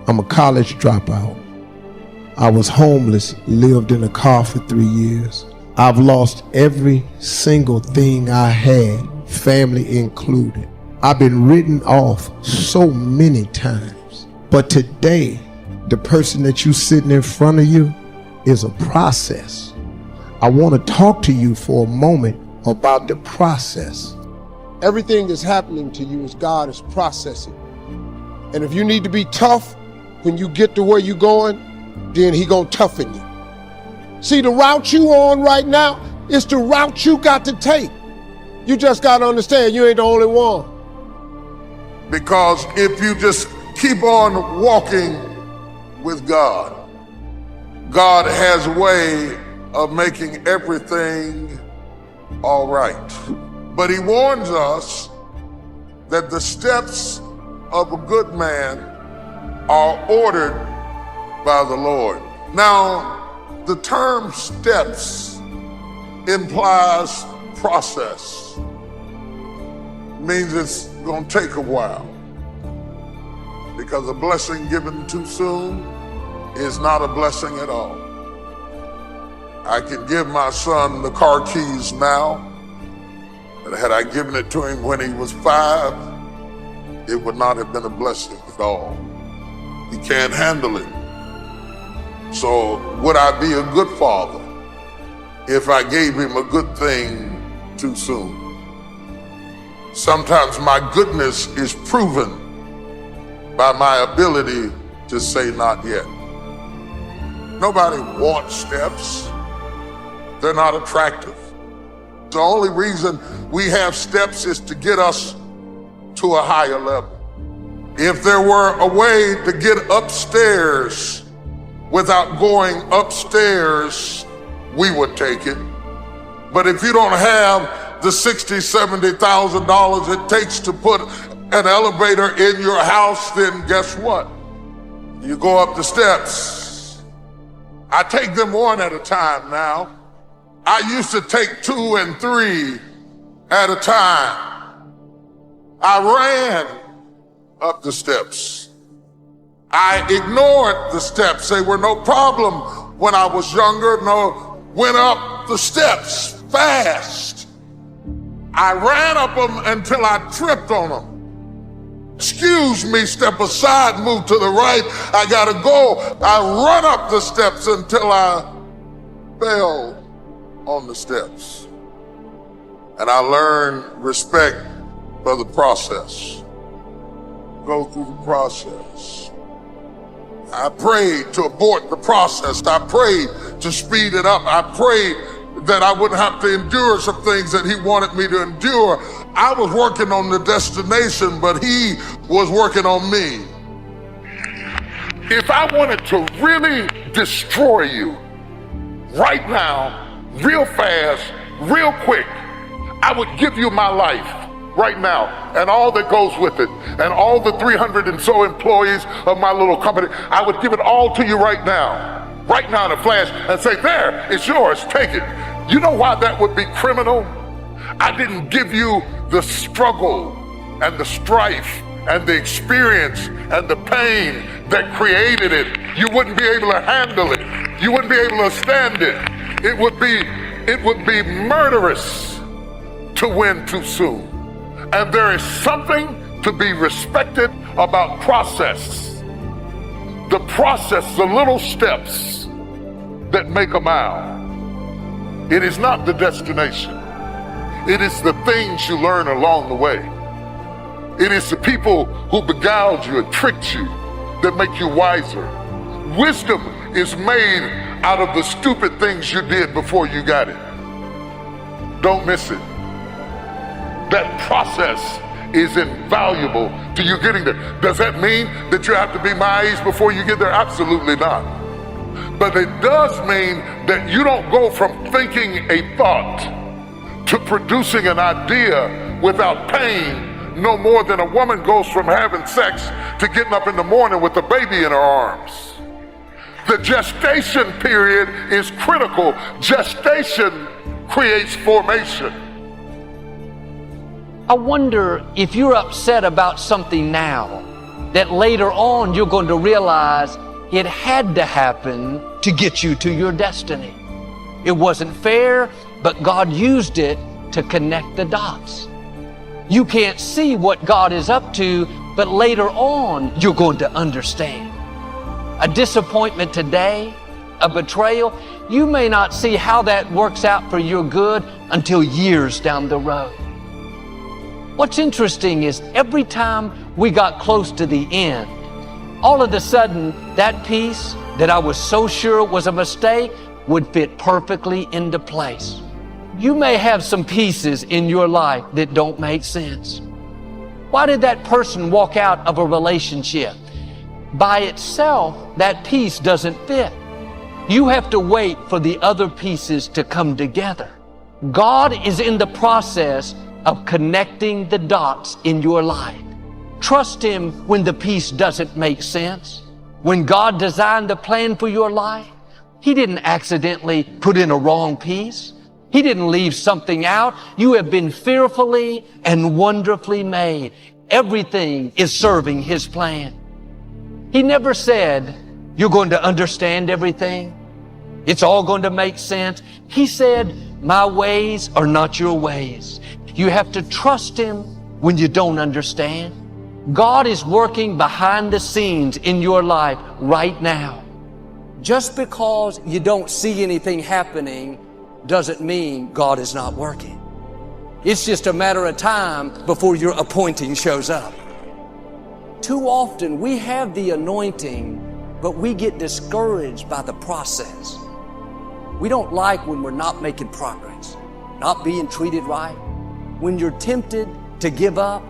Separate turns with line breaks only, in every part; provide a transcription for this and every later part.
I'm a college dropout. I was homeless, lived in a car for 3 years. I've lost every single thing I had, family included. I've been written off so many times. But today, the person that you sitting in front of you is a process. I want to talk to you for a moment about the process.
Everything that's happening to you is God is processing. And if you need to be tough when you get to where you're going, then he gonna toughen you. See, the route you on right now is the route you got to take. You just got to understand you ain't the only one.
Because if you just keep on walking with God, God has a way of making everything all right. But he warns us that the steps of a good man are ordered by the Lord. Now, the term steps implies process. Means it's gonna take a while. Because a blessing given too soon is not a blessing at all. I can give my son the car keys now, but had I given it to him when he was 5, it would not have been a blessing at all. He can't handle it. So would I be a good father if I gave him a good thing too soon? Sometimes my goodness is proven by my ability to say not yet. Nobody wants steps. They're not attractive. The only reason we have steps is to get us to a higher level. If there were a way to get upstairs without going upstairs, we would take it. But if you don't have the $60,000, $70,000 it takes to put an elevator in your house, then guess what? You go up the steps. I take them one at a time now. I used to take 2 and 3 at a time. I ran up the steps. I ignored the steps. They were no problem when I was younger. No, went up the steps fast. I ran up them until I tripped on them. Excuse me, step aside, move to the right. I gotta go. I run up the steps until I fell on the steps. And I learned respect for the process. Go through the process. I prayed to abort the process. I prayed to speed it up. I prayed that I wouldn't have to endure some things that he wanted me to endure. I was working on the destination, but he was working on me. If I wanted to really destroy you right now, real fast, real quick, I would give you my life right now and all that goes with it and all the 300 and so employees of my little company. I would give it all to you right now in a flash and say, there, it's yours, take it. You know why that would be criminal? I didn't give you the struggle and the strife and the experience and the pain that created it. You wouldn't be able to handle it. You wouldn't be able to stand it. It would be murderous to win too soon. And there is something to be respected about process. The process, the little steps that make a mile. It is not the destination. It is the things you learn along the way. It is the people who beguiled you and tricked you that make you wiser. Wisdom is made out of the stupid things you did before you got it. Don't miss it. That process is invaluable to you getting there. Does that mean that you have to be my age before you get there? Absolutely not. But it does mean that you don't go from thinking a thought to producing an idea without pain no more than a woman goes from having sex to getting up in the morning with a baby in her arms. The gestation period is critical. Gestation creates formation.
I wonder if you're upset about something now that later on you're going to realize it had to happen to get you to your destiny. It wasn't fair, but God used it to connect the dots. You can't see what God is up to, but later on you're going to understand. A disappointment today, a betrayal, you may not see how that works out for your good until years down the road. What's interesting is every time we got close to the end, all of a sudden that piece that I was so sure was a mistake would fit perfectly into place. You may have some pieces in your life that don't make sense. Why did that person walk out of a relationship? By itself, that piece doesn't fit. You have to wait for the other pieces to come together. God is in the process of connecting the dots in your life. Trust Him when the piece doesn't make sense. When God designed the plan for your life, He didn't accidentally put in a wrong piece. He didn't leave something out. You have been fearfully and wonderfully made. Everything is serving His plan. He never said, you're going to understand everything. It's all going to make sense. He said, my ways are not your ways. You have to trust Him when you don't understand. God is working behind the scenes in your life right now. Just because you don't see anything happening doesn't mean God is not working. It's just a matter of time before your appointing shows up. Too often we have the anointing, but we get discouraged by the process. We don't like when we're not making progress, not being treated right. When you're tempted to give up,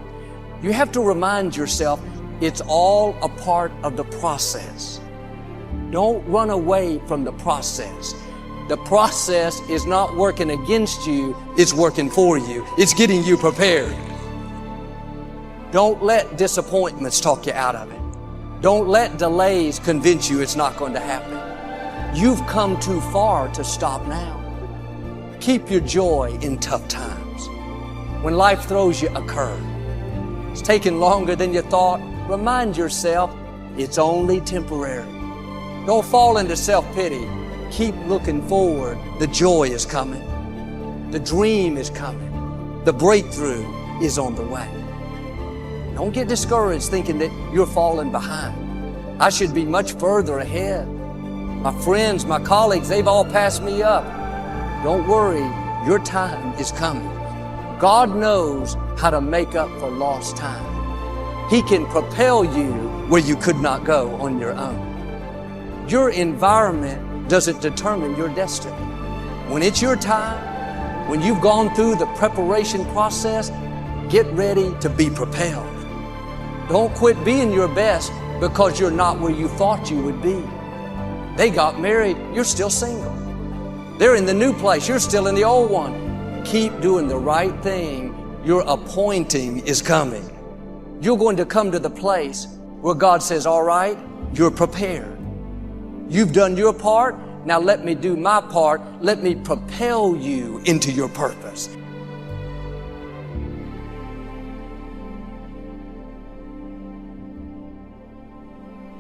you have to remind yourself it's all a part of the process. Don't run away from the process. The process is not working against you, it's working for you. It's getting you prepared. Don't let disappointments talk you out of it. Don't let delays convince you it's not going to happen. You've come too far to stop now. Keep your joy in tough times. When life throws you a curve, it's taking longer than you thought, remind yourself it's only temporary. Don't fall into self-pity. Keep looking forward. The joy is coming. The dream is coming. The breakthrough is on the way. Don't get discouraged thinking that you're falling behind. I should be much further ahead. My friends, my colleagues, they've all passed me up. Don't worry, your time is coming. God knows how to make up for lost time. He can propel you where you could not go on your own. Your environment doesn't determine your destiny. When it's your time, when you've gone through the preparation process, get ready to be propelled. Don't quit being your best because you're not where you thought you would be. They got married, you're still single. They're in the new place, you're still in the old one. Keep doing the right thing. Your appointing is coming. You're going to come to the place where God says, all right, you're prepared. You've done your part, now let me do my part. Let me propel you into your purpose.